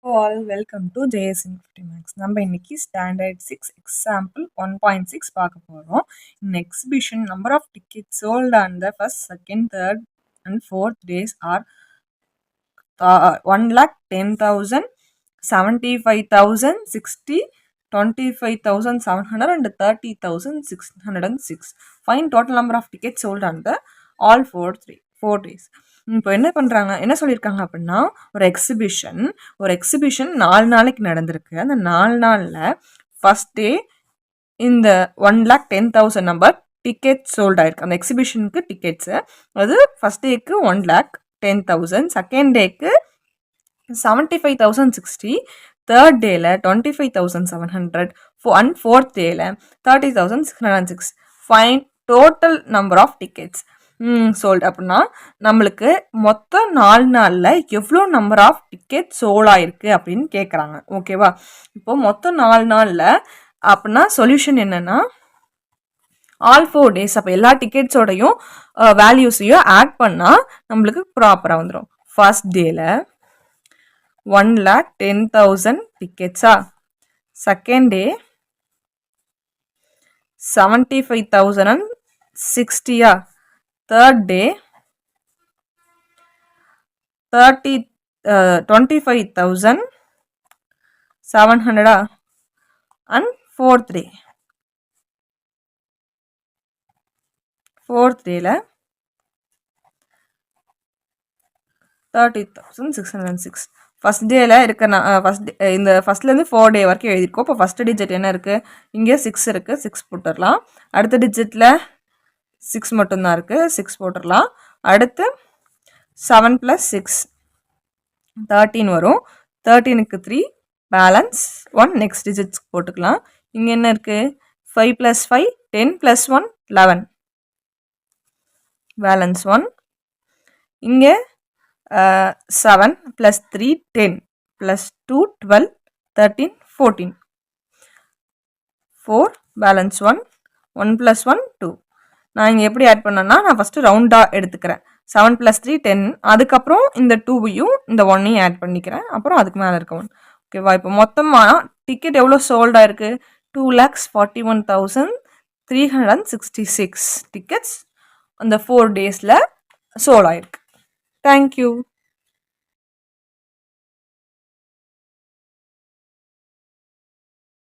all, welcome to JS Info Max. நம்ம இன்னைக்கு standard 6 example 1.6 பார்க்க போறோம். In exhibition, number of tickets sold on the first, second, third and fourth days are 1,10,000, 75,000, 60, 25,700 and 30,606. Find total number of tickets sold on the all four days. இப்போ என்ன பண்ணுறாங்க, என்ன சொல்லியிருக்காங்க அப்படின்னா, ஒரு எக்ஸிபிஷன் 4 நாளைக்கு நடந்திருக்கு. அந்த 4 நாளில் ஃபஸ்ட் டே இந்த 1,10,000 நம்பர் டிக்கெட் சோல்ட் ஆயிருக்கு. அந்த எக்ஸிபிஷனுக்கு டிக்கெட்ஸு அது ஃபஸ்ட் டேக்கு 1,10,000, செகண்ட் டேக்கு 75,060, தேர்ட் டேல 25,700 அண்ட் ஃபோர்த் டேல 30,606. Fine total number of tickets sold அப்படின்னா நம்மளுக்கு மொத்தம் 4 நாளில் எவ்வளோ நம்பர் ஆஃப் டிக்கெட் சோல்ட் ஆயிருக்கு அப்படின்னு கேட்குறாங்க. ஓகேவா, இப்போ மொத்தம் 4 நாளில் அப்படின்னா சொல்யூஷன் என்னன்னா ஆல் 4 days. அப்போ எல்லா டிக்கெட்ஸோடையும் வேல்யூஸையும் ஆட் பண்ணால் நம்மளுக்கு ப்ராப்பராக வந்துடும். ஃபர்ஸ்ட் டேல 1,10,000 டிக்கெட்ஸா, second day 75,060, third day 25,700 and fourth dayல 30,606. ஃபஸ்ட் டேல இருக்க இந்த ஃபஸ்ட்லேருந்து 4 day வரைக்கும் எழுதியிருக்கோம். இப்போ ஃபஸ்ட் டிஜிட் என்ன இருக்குது, இங்கே 6 இருக்குது, 6 போட்டுடலாம். அடுத்த டிஜிட்டில் 6 மட்டும்தான் இருக்குது, 6 போட்டுடலாம். அடுத்து 7 + 6 13 வரும். 13க்கு 3 பேலன்ஸ் 1 நெக்ஸ்ட் டிஜிட்ஸ் போட்டுக்கலாம். இங்கே என்ன இருக்குது, 5 + 5 10 + 1 11 பேலன்ஸ் 1. இங்கே 7 + 3 10 + 2 12 13 14 4 பேலன்ஸ் 1 1 + 1 2. நான் இங்கே எப்படி ஆட் பண்ணேன்னா, நான் ஃபஸ்ட்டு ரவுண்டாக எடுத்துக்கிறேன். 7 + 3 10, அதுக்கப்புறம் இந்த 2வையும் இந்த 1ஐயும் ஆட் பண்ணிக்கிறேன், அப்புறம் அதுக்கு மேலே இருக்க 1. ஓகேவா, இப்போ மொத்தமாக டிக்கெட் எவ்வளோ சோல்டாக இருக்குது, 2,41,366 டிக்கெட்ஸ் அந்த 4 daysல சோல்ட் ஆயிருக்கு. தேங்க்யூ.